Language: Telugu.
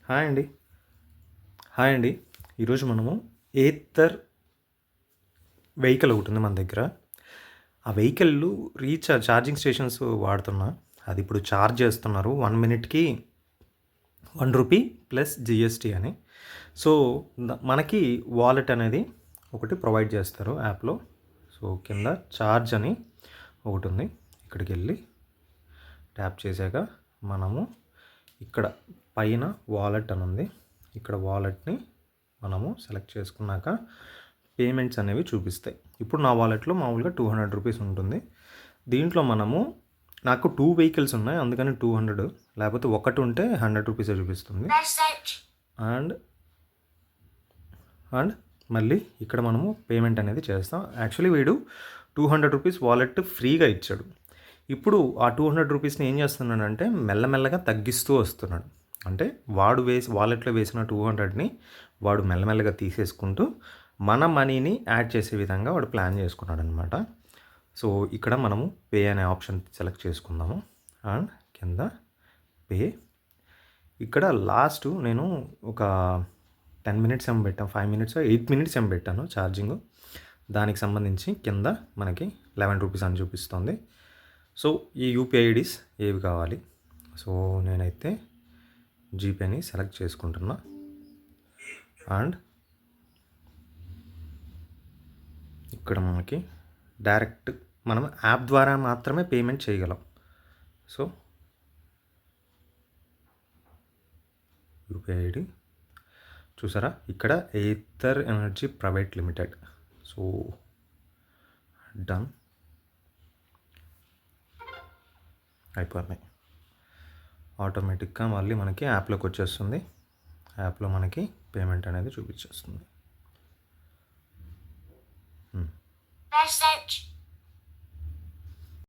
హాయ్ అండి. హాయ్ అండి. ఈరోజు మనము ఏథర్ వెహికల్ ఒకటుంది మన దగ్గర. ఆ వెహికల్లు ఛార్జింగ్ స్టేషన్స్ వాడుతున్నా. అది ఇప్పుడు ఛార్జ్ చేస్తున్నారు. 1 మినిట్‌కి ₹1 ప్లస్ జీఎస్టీ అని. సో, మనకి వాలెట్ అనేది ఒకటి ప్రొవైడ్ చేస్తారు యాప్‌లో. సో, కింద ఛార్జ్ అని ఒకటుంది. ఇక్కడికెళ్ళి ట్యాప్ చేశాక మనము ఇక్కడ పైన వాలెట్ అని ఉంది. ఇక్కడ వాలెట్‌ని మనము సెలెక్ట్ చేసుకున్నాక పేమెంట్స్ అనేవి చూపిస్తాయి. ఇప్పుడు నా వాలెట్‌లో మామూలుగా ₹200 ఉంటుంది. దీంట్లో మనము నాకు 2 వెహికల్స్ ఉన్నాయి. అందుకని 200, లేకపోతే ఒకటి ఉంటే ₹100 చూపిస్తుంది. అండ్ మళ్ళీ ఇక్కడ మనము పేమెంట్ అనేది చేస్తాం. యాక్చువల్లీ వీడు ₹200 వాలెట్ ఫ్రీగా ఇచ్చాడు. ఇప్పుడు ఆ ₹200ని ఏం చేస్తున్నాడంటే మెల్లమెల్లగా తగ్గిస్తూ వస్తున్నాడు. అంటే వాడు వాలెట్లో వేసిన 200ని వాడు మెల్లమెల్లగా తీసేసుకుంటూ మన మనీని యాడ్ చేసే విధంగా వాడు ప్లాన్ చేసుకున్నాడు అనమాట. సో ఇక్కడ మనము పే అనే ఆప్షన్ సెలెక్ట్ చేసుకుందాము. అండ్ కింద పే. ఇక్కడ లాస్ట్ నేను ఒక 10 మినిట్స్ ఏమో పెట్టాను, 5 మినిట్స్ 8 మినిట్స్ ఏమో పెట్టాను ఛార్జింగ్. దానికి సంబంధించి కింద మనకి ₹11 అని చూపిస్తుంది. సో ఈ యూపీఐ ఐడీస్ ఏవి కావాలి? సో నేనైతే జీపేని సెలెక్ట్ చేసుకుంటున్నా. అండ్ ఇక్కడ మనకి డైరెక్ట్ మనం యాప్ ద్వారా మాత్రమే పేమెంట్ చేయగలం. సో యూపీఐ ఐడి చూసారా, ఇక్కడ Ather energy private limited. So done అయిపోతున్నాయి. ఆటోమేటిక్గా మళ్ళీ మనకి యాప్లోకి వచ్చేస్తుంది. యాప్లో మనకి పేమెంట్ అనేది చూపించేస్తుంది.